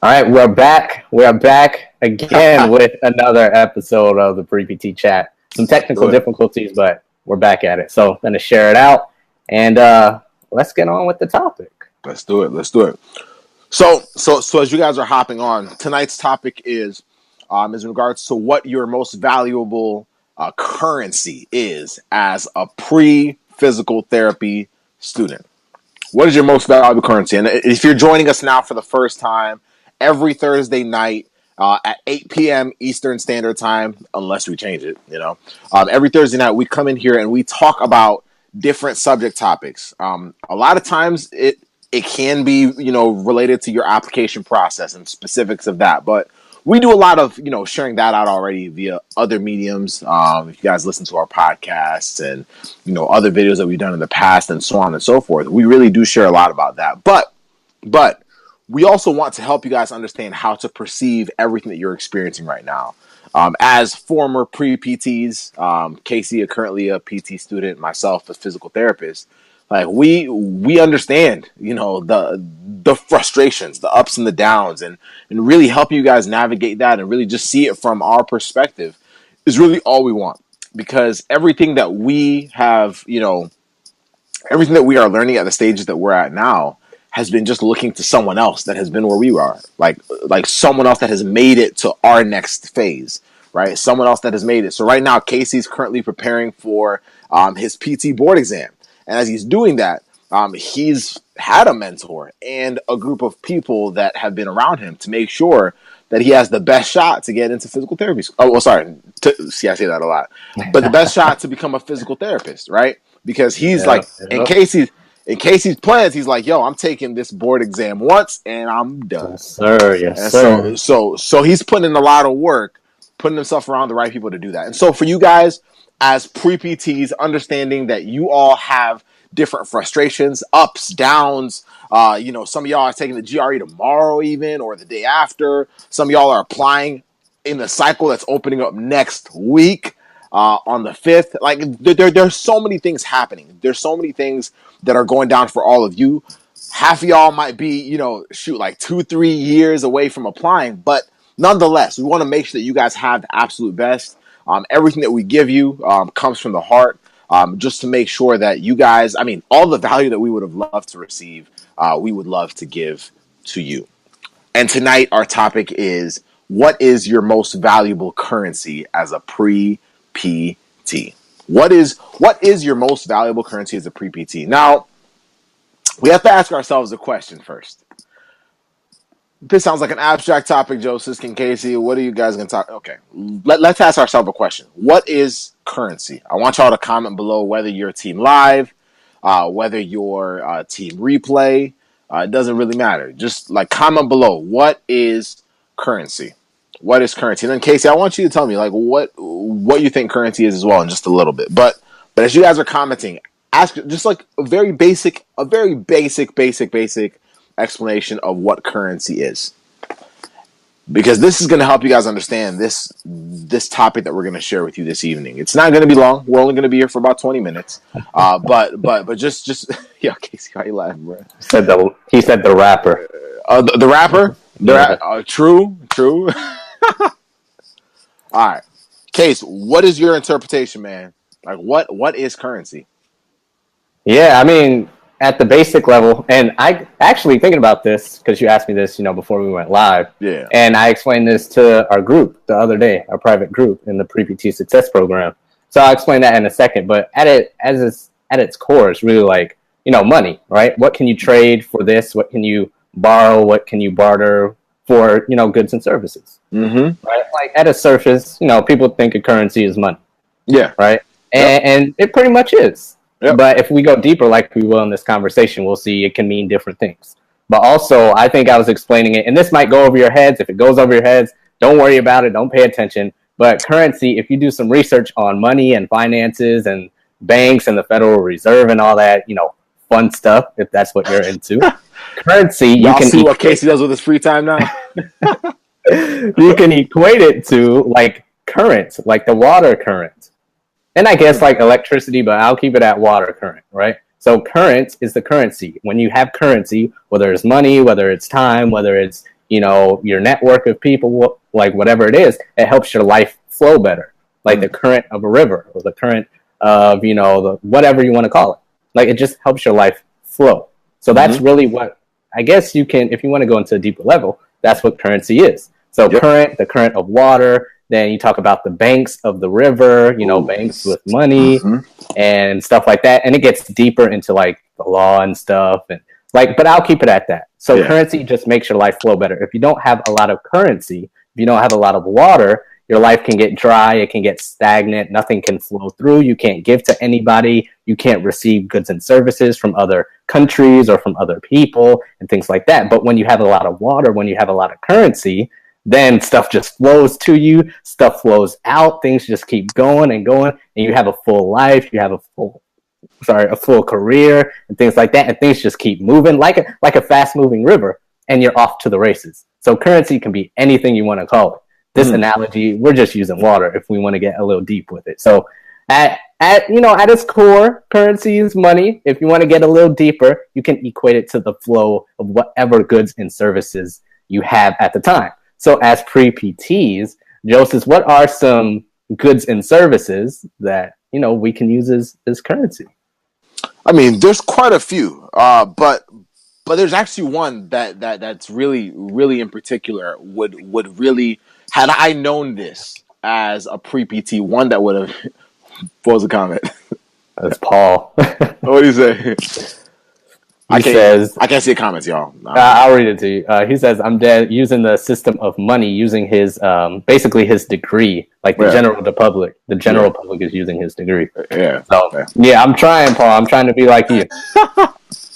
All right, we're back. We're back again with another episode of the Pre-PT Chat. Some technical difficulties, but we're back at it. So I'm going to share it out, and let's get on with the topic. Let's do it. So as you guys are hopping on, tonight's topic is in regards to what your most valuable currency is as a pre-physical therapy student. What is your most valuable currency? And if you're joining us now for the first time, every Thursday night at 8 p.m. Eastern Standard Time, unless we change it, every Thursday night we come in here and we talk about different subject topics. A lot of times it can be, related to your application process and specifics of that. But we do a lot of, sharing that out already via other mediums. If you guys listen to our podcasts and, other videos that we've done in the past and so on and so forth, we really do share a lot about that. But we also want to help you guys understand how to perceive everything that you're experiencing right now. As former pre-PTs, Casey, currently a PT student, myself, a physical therapist, like we understand, the frustrations, the ups and the downs, and really help you guys navigate that and really just see it from our perspective is really all we want. Because everything that we have, everything that we are learning at the stages that we're at now has been just looking to someone else that has been where we are, like someone else that has made it to our next phase, right? Someone else that has made it. So right now, Casey's currently preparing for his PT board exam. And as he's doing that, he's had a mentor and a group of people that have been around him to make sure that he has the best shot to get into physical therapy. Oh, well, sorry. See, I say that a lot. But the best shot to become a physical therapist, right? Because he's in Casey's plans, he's like, yo, I'm taking this board exam once and I'm done. Yes, sir. Yes, sir. So he's putting in a lot of work, putting himself around the right people to do that. And so for you guys, as pre-PTs, understanding that you all have different frustrations, ups, downs. Some of y'all are taking the GRE tomorrow even, or the day after. Some of y'all are applying in the cycle that's opening up next week on the 5th. Like, there's so many things happening. There's so many things that are going down for all of you. Half of y'all might be, like 2-3 years away from applying. But nonetheless, we want to make sure that you guys have the absolute best. Everything that we give you comes from the heart, just to make sure that you guys, all the value that we would have loved to receive, we would love to give to you. And tonight, our topic is, what is your most valuable currency as a pre-PT? What is your most valuable currency as a pre-PT? Now, we have to ask ourselves a question first. This sounds like an abstract topic, Joseph and Casey. What are you guys going to talk? Okay, let's ask ourselves a question. What is currency? I want y'all to comment below whether you're team live, whether you're team replay. It doesn't really matter. Just comment below. What is currency? What is currency? And then Casey, I want you to tell me what you think currency is as well in just a little bit. But as you guys are commenting, ask just a very basic explanation of what currency is, because this is going to help you guys understand this topic that we're going to share with you this evening. It's not going to be long. We're only going to be here for about 20 minutes. But just yeah, Casey, why you laughing, bro? He said the rapper. The rapper. True. All right, Case, what is your interpretation, man? What is currency? Yeah, at the basic level, and I actually thinking about this because you asked me this, before we went live. Yeah. And I explained this to our group the other day, our private group in the Pre-PT Success Program. So I'll explain that in a second. But at its core, it's really money, right? What can you trade for this? What can you borrow? What can you barter for, goods and services? Mm-hmm. Right? At a surface, people think of currency as money. Yeah. Right. And it pretty much is. Yep. But if we go deeper, like we will in this conversation, we'll see it can mean different things. But also, I think I was explaining it, and this might go over your heads. If it goes over your heads, don't worry about it. Don't pay attention. But currency, if you do some research on money and finances and banks and the Federal Reserve and all that, fun stuff, if that's what you're into, currency, you can see what Casey does with his free time now. You can equate it to current, like the water current. And I guess electricity, but I'll keep it at water current, right? So current is the currency. When you have currency, whether it's money, whether it's time, whether it's, your network of people, like whatever it is, it helps your life flow better. Like the current of a river or the current of, the whatever you want to call it. Like it just helps your life flow. So that's really what, I guess you can, if you want to go into a deeper level, that's what currency is. So the current of water. Then you talk about the banks of the river, banks with money and stuff like that. And it gets deeper into like the law and stuff. And like, but I'll keep it at that. So currency just makes your life flow better. If you don't have a lot of currency, if you don't have a lot of water, your life can get dry. It can get stagnant. Nothing can flow through. You can't give to anybody. You can't receive goods and services from other countries or from other people and things like that. But when you have a lot of water, when you have a lot of currency, then stuff just flows to you. Stuff flows out. Things just keep going and going. And you have a full life. You have a full career and things like that. And things just keep moving like a fast moving river. And you're off to the races. So currency can be anything you want to call it. This analogy, we're just using water if we want to get a little deep with it. So at its core, currency is money. If you want to get a little deeper, you can equate it to the flow of whatever goods and services you have at the time. So as pre-PTs, Joseph, what are some goods and services that, we can use as currency? I mean, there's quite a few, but there's actually one that's really, really in particular would really, had I known this as a pre-PT, one that would have. What was the comment? That's Paul. What do you say? I can't see the comments, y'all. I'll read it to you. He says, "I'm dead using the system of money, using his basically his degree, like the general public. The general public is using his degree. Yeah. So I'm trying, Paul. I'm trying to be like you."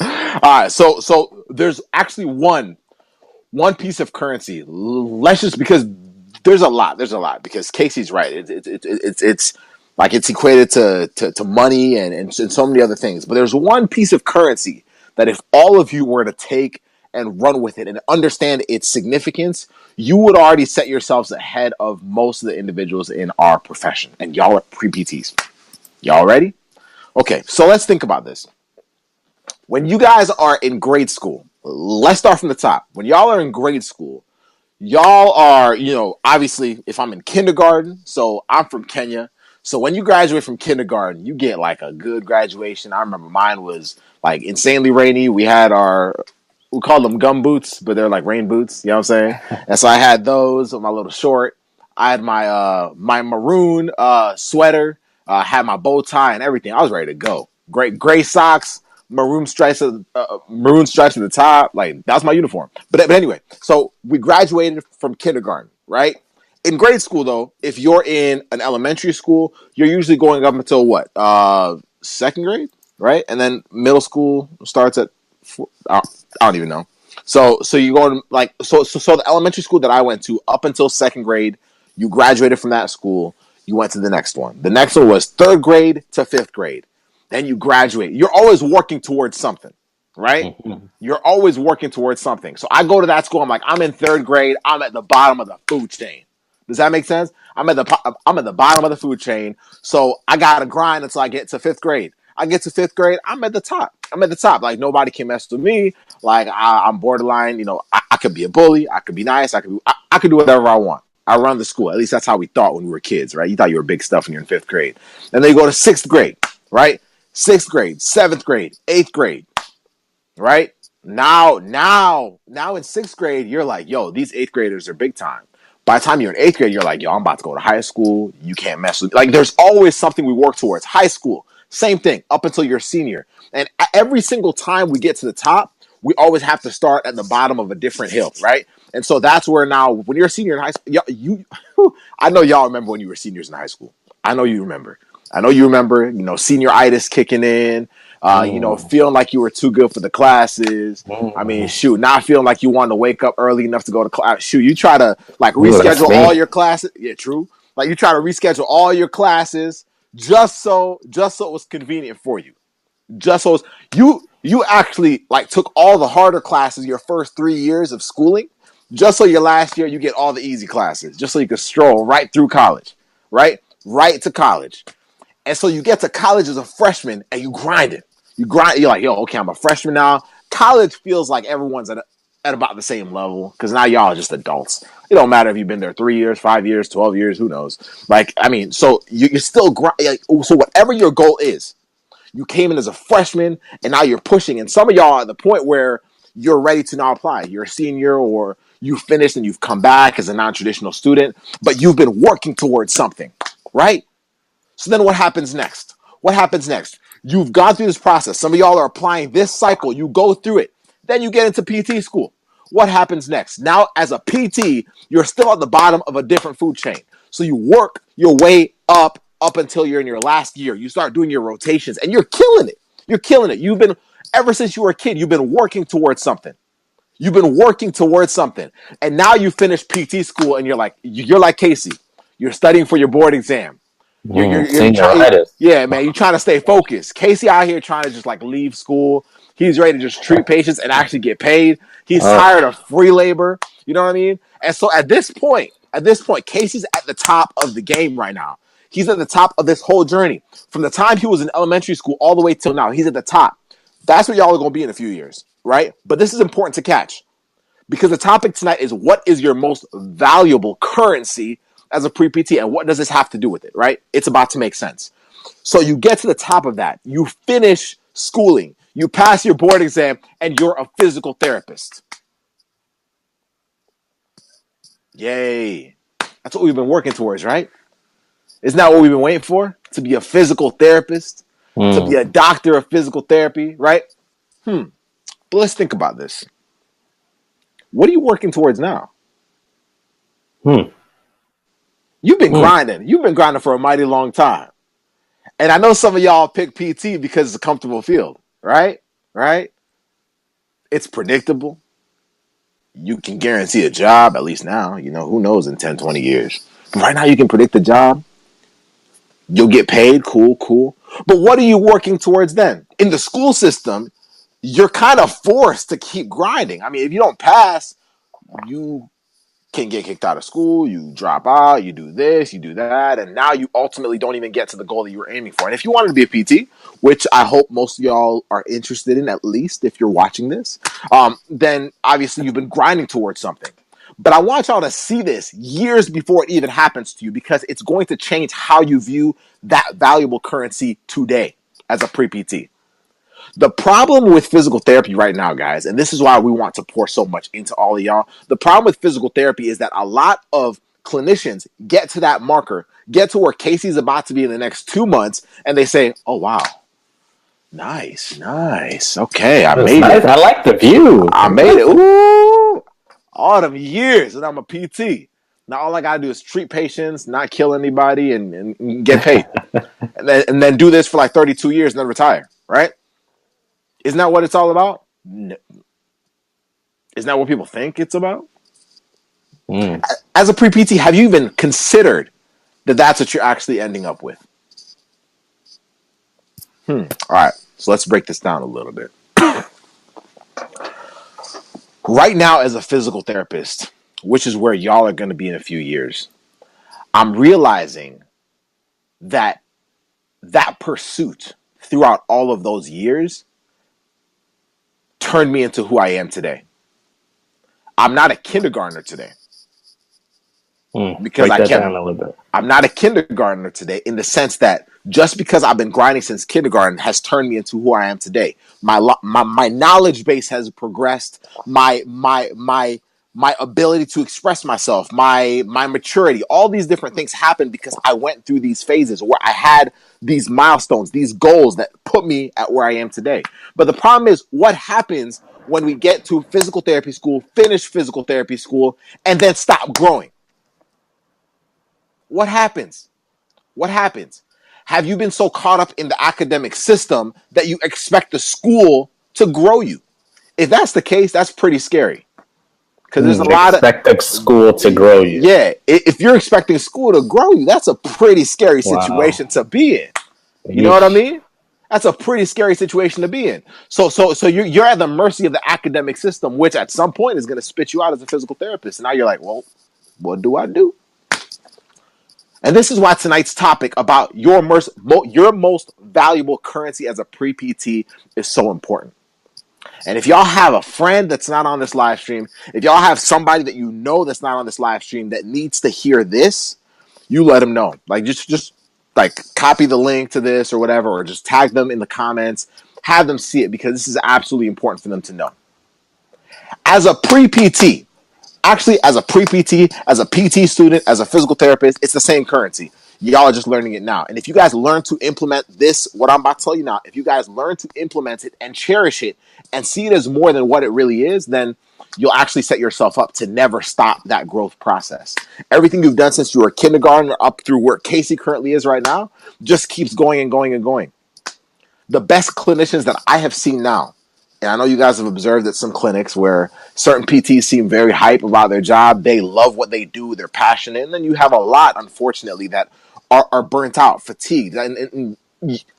All right. So there's actually one piece of currency. Let's just, because there's a lot because Casey's right. It's like it's equated to money and so many other things. But there's one piece of currency that if all of you were to take and run with it and understand its significance, you would already set yourselves ahead of most of the individuals in our profession. And y'all are pre-PTs. Y'all ready? Okay, so let's think about this. When you guys are in grade school, let's start from the top. When y'all are in grade school, y'all are, obviously, if I'm in kindergarten, so I'm from Kenya. So when you graduate from kindergarten, you get like a good graduation. I remember mine was like insanely rainy. We called them gum boots, but they're like rain boots. You know what I'm saying? And so I had those with my little short. I had my maroon sweater, had my bow tie and everything. I was ready to go. Great gray socks, maroon stripes at the top. Like, that was my uniform. But anyway, so we graduated from kindergarten, right? In grade school, though, if you're in an elementary school, you're usually going up until what? Second grade, right? And then middle school starts at I don't even know. So you go to so the elementary school that I went to up until second grade, you graduated from that school, you went to the next one. The next one was third grade to fifth grade. Then you graduate. You're always working towards something, right? You're always working towards something. So I go to that school. I'm in third grade. I'm at the bottom of the food chain. Does that make sense? I'm at the bottom of the food chain. So I got to grind until I get to fifth grade. I get to fifth grade. I'm at the top. Like, nobody can mess with me. Like, I'm borderline. I could be a bully. I could be nice. I could do whatever I want. I run the school. At least that's how we thought when we were kids, right? You thought you were big stuff when you're in fifth grade. And then you go to sixth grade, right? Sixth grade, seventh grade, eighth grade, right? Now in sixth grade, you're like, yo, these eighth graders are big time. By the time you're in eighth grade, you're like, yo, I'm about to go to high school. You can't mess with me. Like, there's always something we work towards. High school, same thing, up until you're a senior. And every single time we get to the top, we always have to start at the bottom of a different hill, right? And so that's where now, when you're a senior in high school, I know y'all remember when you were seniors in high school. I know you remember, senioritis kicking in, feeling like you were too good for the classes. I mean, shoot, not feeling like you wanted to wake up early enough to go to class. Shoot, you try to like reschedule all your classes. Yeah, true. Like, you try to reschedule all your classes just so it was convenient for you. Just so you actually like took all the harder classes your first 3 years of schooling, just so your last year you get all the easy classes, just so you could stroll right through college, right to college. And so you get to college as a freshman and you grind it. You're like, yo, okay, I'm a freshman now. College feels like everyone's at about the same level because now y'all are just adults. It don't matter if you've been there 3 years, 5 years, 12 years, who knows? Like, I mean, so you're still like, so whatever your goal is, you came in as a freshman and now you're pushing. And some of y'all are at the point where you're ready to now apply. You're a senior or you finished and you've come back as a non-traditional student, but you've been working towards something, right? So then what happens next? What happens next? You've gone through this process. Some of y'all are applying this cycle. You go through it. Then you get into PT school. What happens next? Now, as a PT, you're still at the bottom of a different food chain. So you work your way up until you're in your last year. You start doing your rotations and you're killing it. You're killing it. You've been, ever since you were a kid, you've been working towards something. You've been working towards something. And now you finish PT school and you're like Casey. You're studying for your board exam. You're yeah, man, you're trying to stay focused. Casey out here trying to just like leave school. He's ready to just treat patients and actually get paid. He's tired of free labor. You know what I mean? And so at this point, Casey's at the top of the game right now. He's at the top of this whole journey. From the time he was in elementary school all the way till now, he's at the top. That's where y'all are going to be in a few years, right? But this is important to catch because the topic tonight is what is your most valuable currency as a pre-PT and what does this have to do with it, right? It's about to make sense. So you get to the top of that. You finish schooling. You pass your board exam and you're a physical therapist. Yay. That's what we've been working towards, right? Isn't that what we've been waiting for? To be a physical therapist, to be a doctor of physical therapy, right? But let's think about this. What are you working towards now? You've been grinding. You've been grinding for a mighty long time. And I know some of y'all pick PT because it's a comfortable field, right? Right? It's predictable. You can guarantee a job, at least now. You know, who knows in 10, 20 years. But right now you can predict the job. You'll get paid. Cool. But what are you working towards then? In the school system, you're kind of forced to keep grinding. I mean, if you don't pass, you can get kicked out of school, you drop out, you do this, you do that, and now you ultimately don't even get to the goal that you were aiming for. And if you wanted to be a PT, which I hope most of y'all are interested in, at least if you're watching this, then obviously you've been grinding towards something. But I want y'all to see this years before it even happens to you because it's going to change how you view that valuable currency today as a pre-PT. The problem with physical therapy right now, guys, and this is why we want to pour so much into all of y'all, the problem with physical therapy is that a lot of clinicians get to that marker, get to where Casey's about to be in the next 2 months, and they say, oh, wow, nice. Okay, I made it. I like the view. I made it. Ooh, all them years, and I'm a PT. Now all I got to do is treat patients, not kill anybody, and get paid. and then do this for like 32 years and then retire, right? Isn't that what it's all about? No. Isn't that what people think it's about? As a pre-PT, have you even considered that that's what you're actually ending up with? All right, so let's break this down a little bit. Right now, as a physical therapist, which is where y'all are going to be in a few years, I'm realizing that pursuit throughout all of those years turned me into who I am today. I'm not a kindergartner today. Because I'm not a kindergartner today in the sense that just because I've been grinding since kindergarten has turned me into who I am today. My knowledge base has progressed. My ability to express myself, my maturity, all these different things happened because I went through these phases where I had these milestones, these goals that put me at where I am today. But the problem is what happens when we get to physical therapy school, finish physical therapy school, and then stop growing? What happens? Have you been so caught up in the academic system that you expect the school to grow you? If that's the case, that's pretty scary. Because there's a lot of expecting school to grow you. Yeah, if you're expecting school to grow you, that's a pretty scary situation to be in. You know what I mean? That's a pretty scary situation to be in. So you're at the mercy of the academic system, which at some point is going to spit you out as a physical therapist. And now you're like, well, what do I do? And this is why tonight's topic about your most valuable currency as a pre-PT is so important. And if y'all have a friend that's not on this live stream, if y'all have somebody that you know that's not on this live stream that needs to hear this, you let them know. Like just like copy the link to this or whatever, or just tag them in the comments, have them see it, because this is absolutely important for them to know. As a pre-PT, actually as a pre-PT, as a PT student, as a physical therapist, it's the same currency. Y'all are just learning it now. And if you guys learn to implement this, what I'm about to tell you now, if you guys learn to implement it and cherish it and see it as more than what it really is, then you'll actually set yourself up to never stop that growth process. Everything you've done since you were kindergarten up through where Casey currently is right now just keeps going and going and going. The best clinicians that I have seen now, and I know you guys have observed at some clinics where certain PTs seem very hype about their job. They love what they do. They're passionate. And then you have a lot, unfortunately, that are burnt out, fatigued. And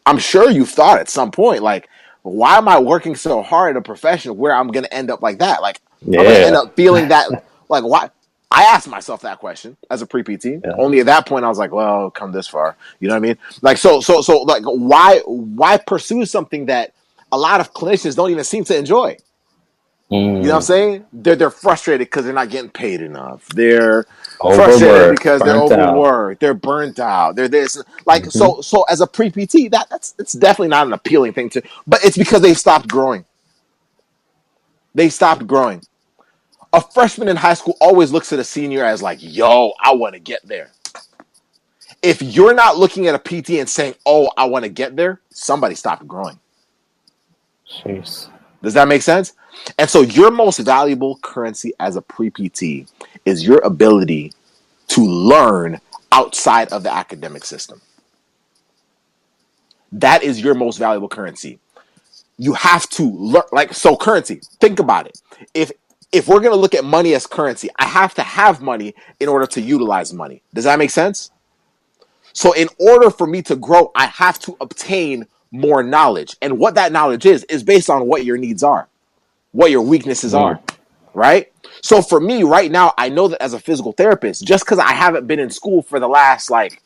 I'm sure you've thought at some point, like, why am I working so hard in a profession where I'm going to end up like that? Like, I'm going to end up feeling that, like, why? I asked myself that question as a pre-PT. Yeah. Only at that point I was like, well, come this far. You know what I mean? Like, so like, why pursue something that a lot of clinicians don't even seem to enjoy? You know what I'm saying? They're frustrated because they're not getting paid enough. They're frustrated because they're overworked. They're burnt out. They're this. Like, so as a pre-PT, that's definitely not an appealing thing to, but it's because they've stopped growing. They stopped growing. A freshman in high school always looks at a senior as like, yo, I want to get there. If you're not looking at a PT and saying, oh, I want to get there, somebody stopped growing. Jeez. Does that make sense? And so your most valuable currency as a pre-PT is your ability to learn outside of the academic system. That is your most valuable currency. You have to learn, like, so currency, think about it. If we're going to look at money as currency, I have to have money in order to utilize money. Does that make sense? So in order for me to grow, I have to obtain more knowledge. And what that knowledge is based on what your needs are, what your weaknesses are, right? So for me right now, I know that as a physical therapist, just because I haven't been in school for the last, like,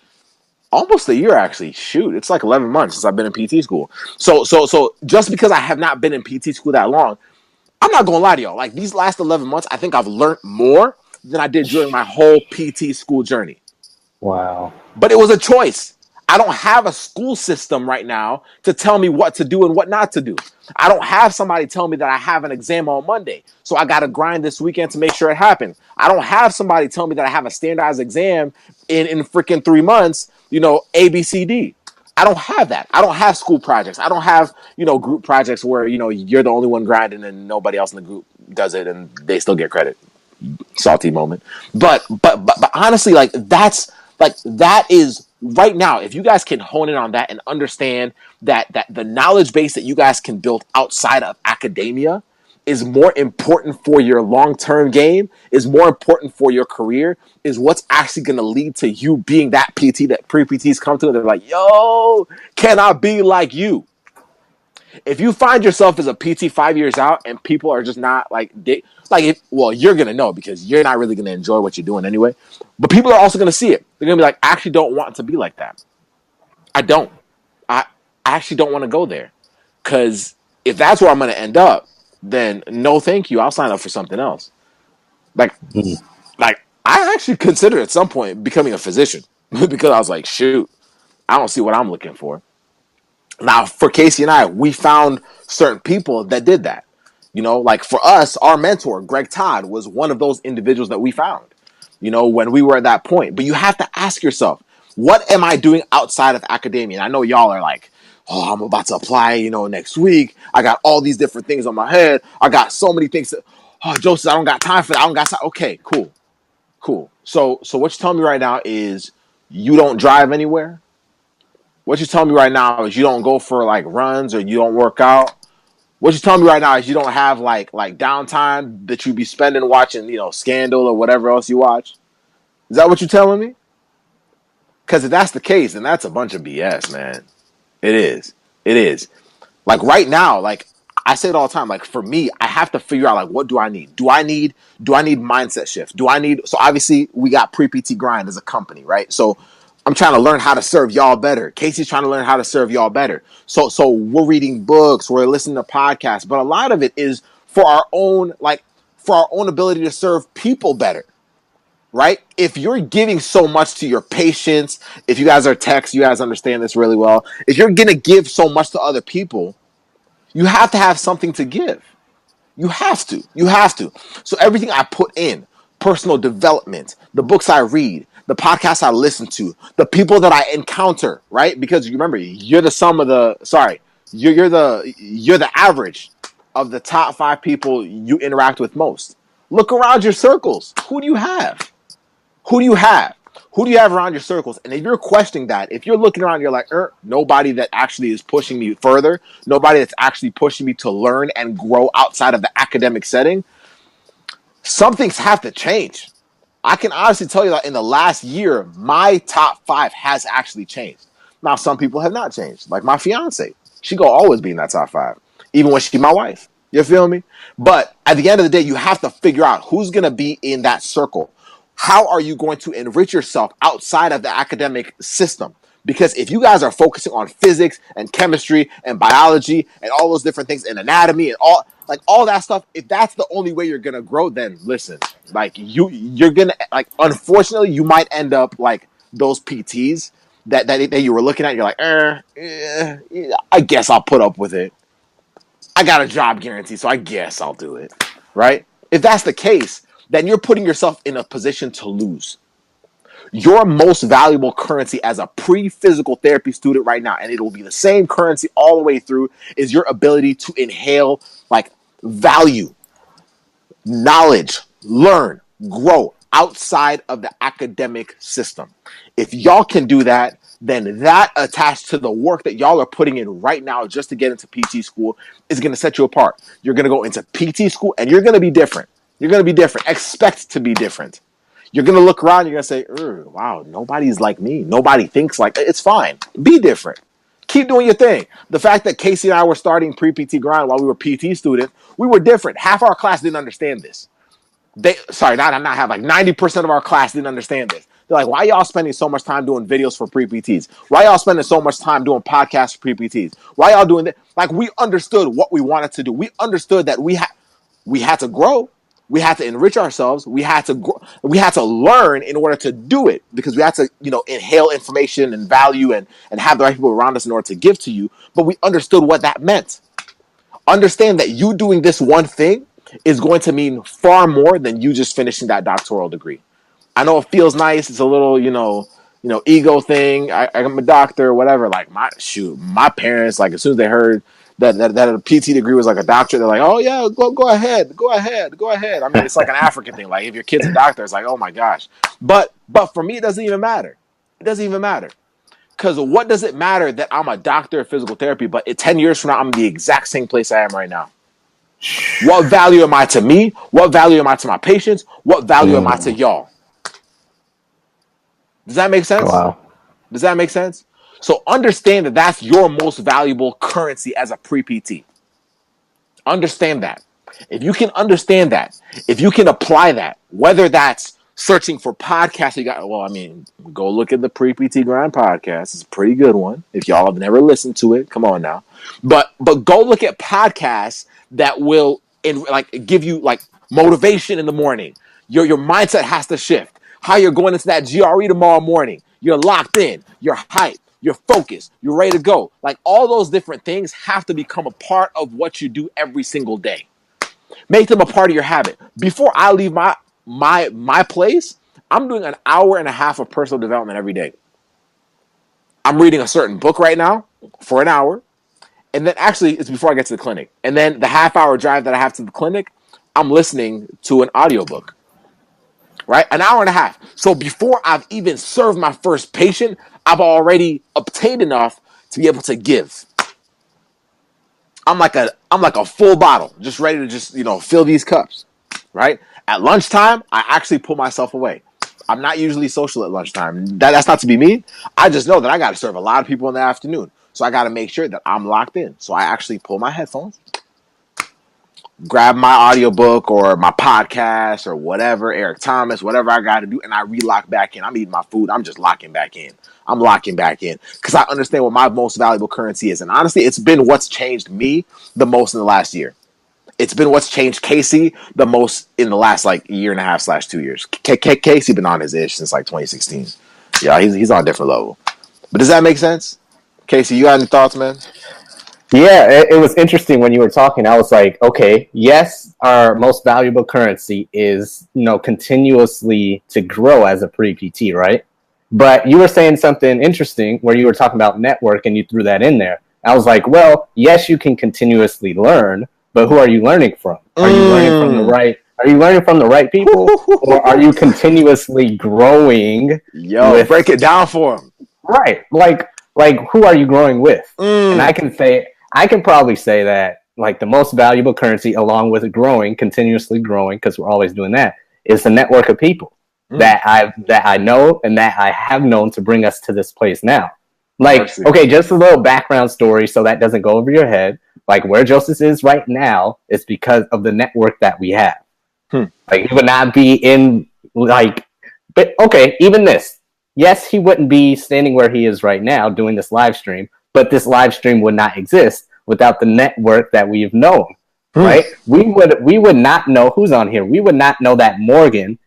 almost a year, actually. Shoot, it's like 11 months since I've been in PT school. So just because I have not been in PT school that long, I'm not going to lie to y'all. Like, these last 11 months, I think I've learned more than I did during my whole PT school journey. Wow. But it was a choice. I don't have a school system right now to tell me what to do and what not to do. I don't have somebody tell me that I have an exam on Monday, so I got to grind this weekend to make sure it happens. I don't have somebody tell me that I have a standardized exam in freaking 3 months, you know, A, B, C, D. I don't have that. I don't have school projects. I don't have, you know, group projects where, you know, you're the only one grinding and nobody else in the group does it and they still get credit. Salty moment. But honestly, like, that is right now, if you guys can hone in on that and understand that the knowledge base that you guys can build outside of academia is more important for your long-term game, is more important for your career, is what's actually going to lead to you being that PT that pre-PTs come to. And they're like, yo, can I be like you? If you find yourself as a PT 5 years out and people are just not like, well, you're going to know because you're not really going to enjoy what you're doing anyway. But people are also going to see it. They're going to be like, I actually don't want to be like that. I don't. I actually don't want to go there. Because if that's where I'm going to end up, then no thank you. I'll sign up for something else. Like I actually considered at some point becoming a physician because I was like, shoot, I don't see what I'm looking for. Now, for Casey and I, we found certain people that did that. You know, like for us, our mentor, Greg Todd, was one of those individuals that we found, you know, when we were at that point. But you have to ask yourself, what am I doing outside of academia? And I know y'all are like, oh, I'm about to apply, you know, next week. I got all these different things on my head. I got so many things. Oh, Joseph, I don't got time for that. I don't got time. Okay, cool. So what you're telling me right now is you don't drive anywhere? What you're telling me right now is you don't go for like runs or you don't work out? What you're telling me right now is you don't have like downtime that you be spending watching, you know, Scandal or whatever else you watch? Is that what you're telling me? Because if that's the case, then that's a bunch of BS, man. It is. It is. Like right now, like I say it all the time, like for me, I have to figure out like what do I need? Do I need mindset shift? So obviously we got pre-PT grind as a company, right? So I'm trying to learn how to serve y'all better. Casey's trying to learn how to serve y'all better. So we're reading books, we're listening to podcasts, but a lot of it is for our own, for our own ability to serve people better. Right? If you're giving so much to your patients, if you guys are techs, you guys understand this really well. If you're going to give so much to other people, you have to have something to give. You have to. You have to. So everything I put in, personal development, the books I read, the podcasts I listen to, the people that I encounter, right? Because remember, you're the sum of the, you're the average of the top 5 people you interact with most. Look around your circles. Who do you have? Who do you have? Who do you have around your circles? And if you're questioning that, if you're looking around, you're like, nobody that actually is pushing me further, nobody that's actually pushing me to learn and grow outside of the academic setting, some things have to change. I can honestly tell you that in the last year, my top 5 has actually changed. Now, some people have not changed, like my fiance. She gonna always be in that top 5, even when she's my wife. You feel me? But at the end of the day, you have to figure out who's gonna be in that circle. How are you going to enrich yourself outside of the academic system? Because if you guys are focusing on physics and chemistry and biology and all those different things and anatomy and all that stuff, if that's the only way you're gonna grow, then listen, you're gonna, unfortunately, you might end up like those PTs that you were looking at. You're like, I guess I'll put up with it. I got a job guarantee, so I guess I'll do it. Right? If that's the case, then you're putting yourself in a position to lose. Your most valuable currency as a pre-physical therapy student right now, and it will be the same currency all the way through, is your ability to inhale value, knowledge, learn, grow outside of the academic system. If y'all can do that, then that attached to the work that y'all are putting in right now just to get into PT school is going to set you apart. You're going to go into PT school and you're going to be different. You're going to be different. Expect to be different. You're going to look around, you're going to say, wow, nobody's like me. Nobody thinks like, it's fine. Be different. Keep doing your thing. The fact that Casey and I were starting pre-PT grind while we were PT students, we were different. Half our class didn't understand this. Not half, 90% of our class didn't understand this. They're like, why y'all spending so much time doing videos for pre-PTs? Why y'all spending so much time doing podcasts for pre-PTs? Why y'all doing that? We understood what we wanted to do. We understood that we had to grow. We had to enrich ourselves. We had to grow, we had to learn in order to do it, because we had to, inhale information and value and have the right people around us in order to give to you. But we understood what that meant. Understand that you doing this one thing is going to mean far more than you just finishing that doctoral degree. I know it feels nice. It's a little, ego thing. I'm a doctor or whatever. My parents, as soon as they heard that a PT degree was like a doctor, they're like, oh yeah, go ahead. I mean, it's like an African thing. Like if your kid's a doctor, it's like, oh my gosh. But for me, it doesn't even matter. It doesn't even matter. Because what does it matter that I'm a doctor of physical therapy, but 10 years from now, I'm in the exact same place I am right now? What value am I to me? What value am I to my patients? What value am I to y'all? Does that make sense? Wow. Does that make sense? So understand that that's your most valuable currency as a pre-PT. Understand that. If you can understand that, if you can apply that, whether that's searching for podcasts, go look at the Pre-PT Grind podcast. It's a pretty good one. If y'all have never listened to it, come on now. But go look at podcasts that will give you motivation in the morning. Your mindset has to shift. How you're going into that GRE tomorrow morning. You're locked in. You're hyped. You're focused. You're ready to go. All those different things have to become a part of what you do every single day. Make them a part of your habit. Before I leave my place, I'm doing an hour and a half of personal development every day. I'm reading a certain book right now for an hour. And then actually, it's before I get to the clinic. And then the half-hour drive that I have to the clinic, I'm listening to an audiobook. Right? An hour and a half. So before I've even served my first patient, I've already obtained enough to be able to give. I'm like a full bottle, just ready to fill these cups. Right? At lunchtime, I actually pull myself away. I'm not usually social at lunchtime. That's not to be mean. I just know that I got to serve a lot of people in the afternoon. So I got to make sure that I'm locked in. So I actually pull my headphones, grab my audiobook or my podcast or whatever, Eric Thomas, whatever I got to do, and I relock back in. I'm eating my food. I'm just locking back in. I'm locking back in because I understand what my most valuable currency is. And honestly, it's been what's changed me the most in the last year. It's been what's changed Casey the most in the last like year and a half / 2 years. Casey been on his ish since like 2016. Yeah, he's on a different level. But does that make sense? Casey, you got any thoughts, man? Yeah, it was interesting when you were talking. I was like, okay, yes, our most valuable currency is, continuously to grow as a pre-PT, right? But you were saying something interesting where you were talking about network and you threw that in there. I was like, well, yes, you can continuously learn, but who are you learning from? Are you learning from the right? Are you learning from the right people, or are you continuously growing? Yo, break it down for them. Right, like who are you growing with? And I can probably say that like the most valuable currency, along with continuously growing, because we're always doing that, is the network of people that I know and that I have known to bring us to this place now. Like, okay, just a little background story so that doesn't go over your head. Like where Joseph is right now is because of the network that we have. Like he would not be in but okay, even this. Yes, he wouldn't be standing where he is right now doing this live stream, but this live stream would not exist without the network that we've known, right? We would not know who's on here. We would not know that Morgan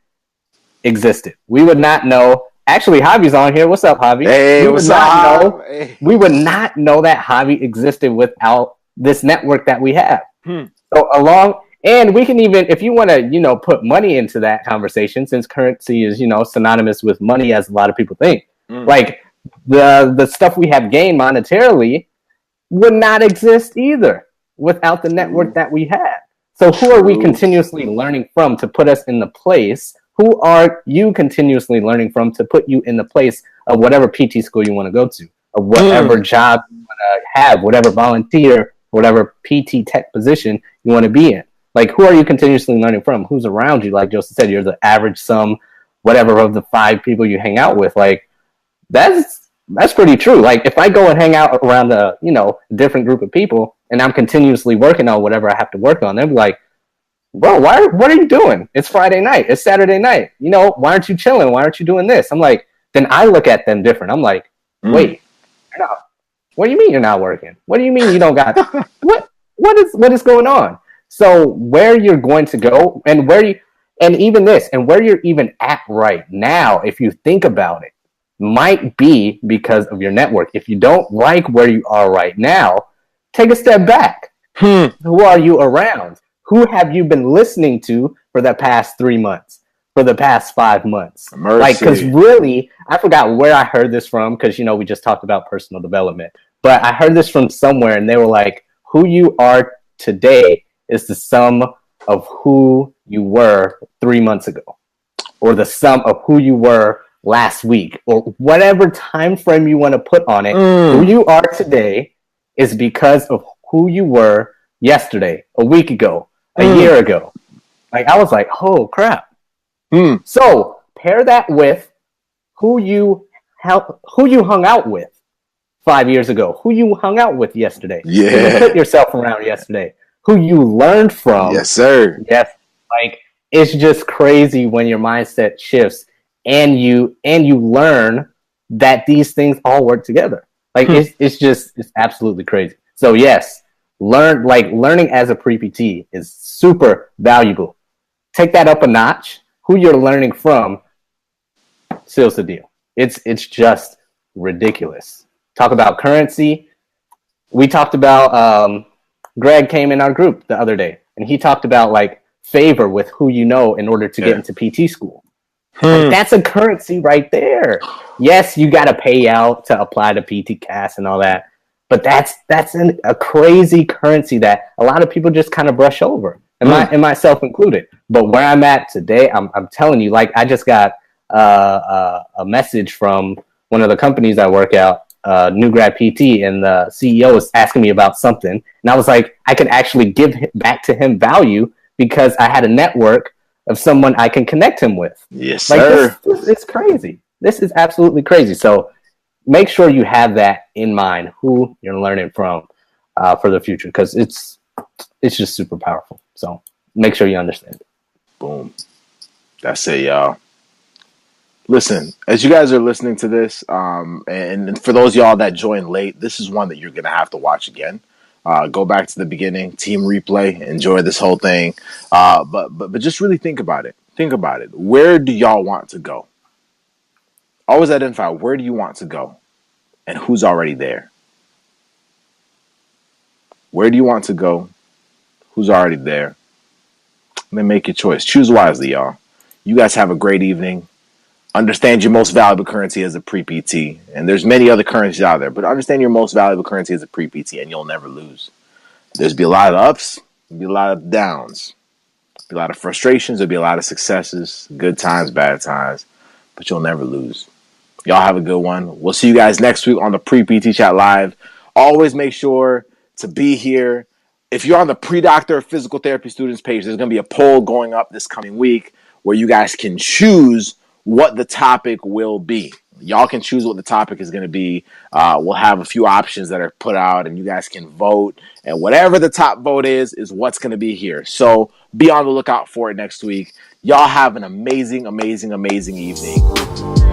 existed. We would not know. Actually, Javi's on here. What's up, Javi? Hey, what's up? We would not know that Javi existed without this network that we have. So and we can even, if you want to, put money into that conversation, since currency is, synonymous with money, as a lot of people think. Like the stuff we have gained monetarily would not exist either without the network that we have. So who are we continuously learning from to put us in the place? Who are you continuously learning from to put you in the place of whatever PT school you want to go to, of whatever job you want to have, whatever volunteer, whatever PT tech position you want to be in? Like, who are you continuously learning from? Who's around you? Like Joseph said, you're the average sum, whatever, of the 5 people you hang out with. Like, that's pretty true. Like, if I go and hang out around a, different group of people and I'm continuously working on whatever I have to work on, they'll be like, bro, what are you doing? It's Friday night. It's Saturday night. Why aren't you chilling? Why aren't you doing this? I'm like, then I look at them different. I'm like, wait, what do you mean you're not working? What do you mean you don't got what is going on? So where you're going to go and where you're even at right now, if you think about it, might be because of your network. If you don't like where you are right now, take a step back. Who are you around? Who have you been listening to for the past 3 months, for the past 5 months? Mercy. Like, because really, I forgot where I heard this from, because, we just talked about personal development. But I heard this from somewhere, and they were like, who you are today is the sum of who you were 3 months ago, or the sum of who you were last week, or whatever time frame you want to put on it. Who you are today is because of who you were yesterday, a week ago, a year ago. Like, I was like, oh crap. So pair that with who you hung out with 5 years ago, who you hung out with yesterday, who you put yourself around yesterday, who you learned from. Yes, sir. Yes. Like, it's just crazy when your mindset shifts and you learn that these things all work together. Like, it's absolutely crazy. So yes, learning as a pre-PT is super valuable. Take that up a notch. Who you're learning from seals the deal. It's just ridiculous. Talk about currency. We talked about Greg came in our group the other day, and he talked about like favor with who you know in order to get into PT school. Like, that's a currency right there. Yes, you got to pay out to apply to PT CAS and all that, but that's a crazy currency that a lot of people just kind of brush over, and myself included. But where I'm at today, I'm telling you, like, I just got a message from one of the companies I work out, new grad PT, and the CEO was asking me about something, and I was like, I could actually give back to him value because I had a network of someone I can connect him with. Yes, sir. This is crazy. This is absolutely crazy. So make sure you have that in mind, who you're learning from for the future, because it's just super powerful. So make sure you understand it. Boom. That's it, y'all. Listen, as you guys are listening to this, and for those y'all that joined late, this is one that you're gonna have to watch again. Go back to the beginning, team replay, enjoy this whole thing. But just really think about it. Think about it. Where do y'all want to go? Always identify where do you want to go, and who's already there. Where do you want to go? Who's already there? And then make your choice. Choose wisely, y'all. You guys have a great evening. Understand your most valuable currency as a pre-PT. And there's many other currencies out there, but understand your most valuable currency as a pre-PT, and you'll never lose. There's be a lot of ups, there'll be a lot of downs, there'll be a lot of frustrations, there'll be a lot of successes, good times, bad times, but you'll never lose. Y'all have a good one. We'll see you guys next week on the Pre-PT Chat Live. Always make sure to be here. If you're on the Pre-Doctor Physical Therapy Students page, there's going to be a poll going up this coming week where you guys can choose what the topic will be. Y'all can choose what the topic is going to be. We'll have a few options that are put out, and you guys can vote. And whatever the top vote is what's going to be here. So be on the lookout for it next week. Y'all have an amazing, amazing, amazing evening.